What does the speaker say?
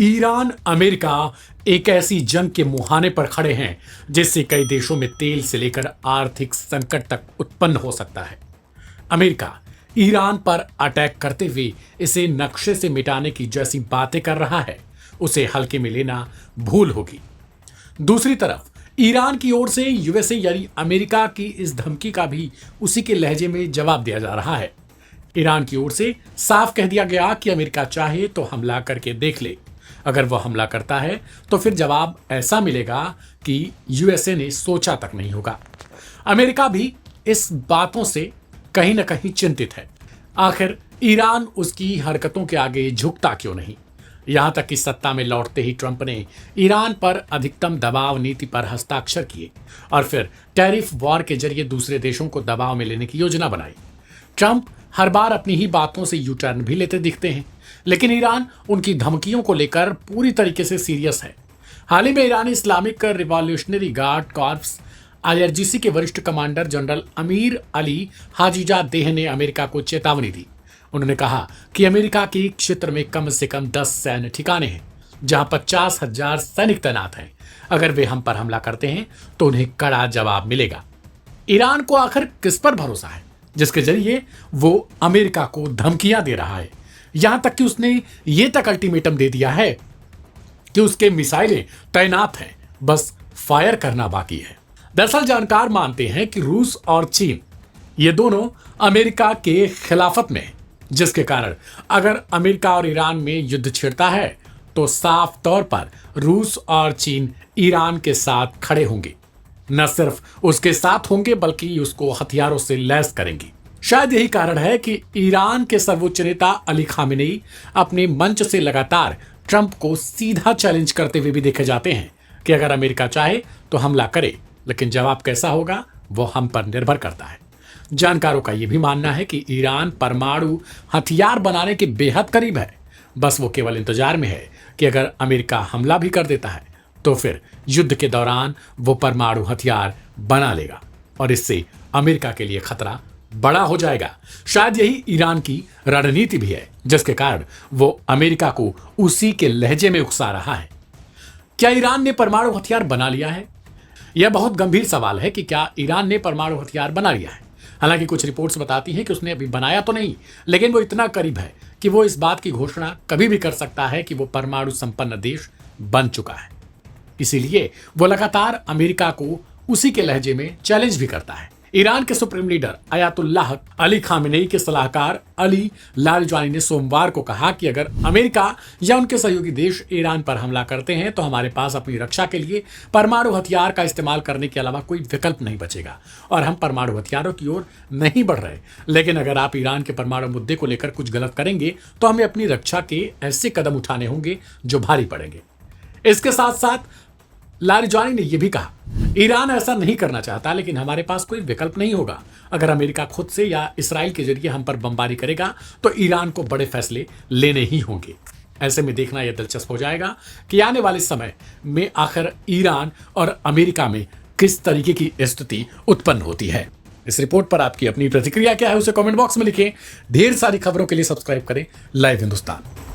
Iran America एक ऐसी जंग के मुहाने पर खड़े हैं जिससे कई देशों में तेल से लेकर आर्थिक संकट तक उत्पन्न हो सकता है। अमेरिका ईरान पर अटैक करते हुए इसे नक्शे से मिटाने की जैसी बातें कर रहा है, उसे हल्के में लेना भूल होगी। दूसरी तरफ ईरान की ओर से यूएसए यानी अमेरिका की इस धमकी का भी उसी के लहजे में जवाब दिया जा रहा है। ईरान की ओर से साफ कह दिया गया कि अमेरिका चाहे तो हमला करके देख ले, अगर वह हमला करता है तो फिर जवाब ऐसा मिलेगा कि यूएसए ने सोचा तक नहीं होगा। अमेरिका भी इस बातों से कहीं ना कहीं चिंतित है। आखिर ईरान उसकी हरकतों के आगे झुकता क्यों नहीं? यहां तक कि सत्ता में लौटते ही ट्रंप ने ईरान पर अधिकतम दबाव नीति पर हस्ताक्षर किए और फिर टैरिफ वॉर के जरिए दूसरे देशों को दबाव में लेने की योजना बनाई। ट्रंप हर बार अपनी ही बातों से यू टर्न भी लेते दिखते हैं, लेकिन ईरान उनकी धमकियों को लेकर पूरी तरीके से सीरियस है। हाल ही में ईरानी Islamic revolutionary guard corps IRGC के वरिष्ठ commander general Amir Ali Hajizadeh ने अमेरिका को चेतावनी दी। उन्होंने कहा कि अमेरिका के क्षेत्र में कम से कम 10 सैन्य ठिकाने हैं जहां 50,000 सैनिक तैनात हैं। अगर वे हम पर हमला करते हैं तो उन्हें कड़ा जवाब मिलेगा। ईरान को आखिर किस पर भरोसा है जिसके जरिए वो अमेरिका को धमकियां दे रहा है? यहां तक कि उसने ये तक अल्टीमेटम दे दिया है कि उसके मिसाइलें तैनात हैं, बस फायर करना बाकी है। दरअसल जानकार मानते हैं कि रूस और चीन ये दोनों अमेरिका के खिलाफत में हैं, जिसके कारण अगर अमेरिका और ईरान में युद्ध छिड़ता है तो साफ तौर पर रूस और चीन ईरान के साथ खड़े होंगे। न सिर्फ उसके साथ होंगे बल्कि उसको हथियारों से लैस करेंगी। शायद यही कारण है कि ईरान के सर्वोच्च नेता अली खामेनेई अपने मंच से लगातार ट्रंप को सीधा चैलेंज करते हुए भी देखे जाते हैं कि अगर अमेरिका चाहे तो हमला करे, लेकिन जवाब कैसा होगा वो हम पर निर्भर करता है। जानकारों का यह भी मानना है कि ईरान परमाणु हथियार बनाने के बेहद करीब है, बस वो केवल इंतजार में है कि अगर अमेरिका हमला भी कर देता है तो फिर युद्ध के दौरान वो परमाणु हथियार बना लेगा और इससे अमेरिका के लिए खतरा बड़ा हो जाएगा। शायद यही ईरान की रणनीति भी है जिसके कारण वो अमेरिका को उसी के लहजे में उकसा रहा है। क्या ईरान ने परमाणु हथियार बना लिया है? यह बहुत गंभीर सवाल है कि क्या ईरान ने परमाणु हथियार बना लिया है। हालांकि कुछ रिपोर्ट्स बताती हैं कि उसने अभी बनाया तो नहीं, लेकिन वो इतना करीब है कि वो इस बात की घोषणा कभी भी कर सकता है कि वो परमाणु संपन्न देश बन चुका है। इसीलिए वो लगातार अमेरिका को उसी के लहजे में चैलेंज भी करता है। ईरान के supreme leader Ayatollah Ali Khamenei के सलाहकार अली लारिजानी ने सोमवार को कहा कि अगर अमेरिका या उनके सहयोगी देश ईरान पर हमला करते हैं तो हमारे पास अपनी रक्षा के लिए परमाणु हथियार का इस्तेमाल करने के अलावा कोई विकल्प नहीं बचेगा और हम परमाणु हथियारों की ओर नहीं बढ़ रहे। लेकिन अगर आप ईरान के परमाणु मुद्दे को लेकर कुछ गलत करेंगे तो हमें अपनी रक्षा के ऐसे कदम उठाने होंगे जो भारी पड़ेंगे। इसके साथ साथ लारिजानी ने यह भी कहा, ईरान ऐसा नहीं करना चाहता, लेकिन हमारे पास कोई विकल्प नहीं होगा। अगर अमेरिका खुद से या इस्राइल के जरिए हम पर बमबारी करेगा तो ईरान को बड़े फैसले लेने ही होंगे। ऐसे में देखना यह दिलचस्प हो जाएगा कि आने वाले समय में आखिर ईरान और अमेरिका में किस तरीके की स्थिति उत्पन्न होती है। इस रिपोर्ट पर आपकी अपनी प्रतिक्रिया क्या है उसे कमेंट बॉक्स में लिखें। ढेर सारी खबरों के लिए सब्सक्राइब करें लाइव हिंदुस्तान।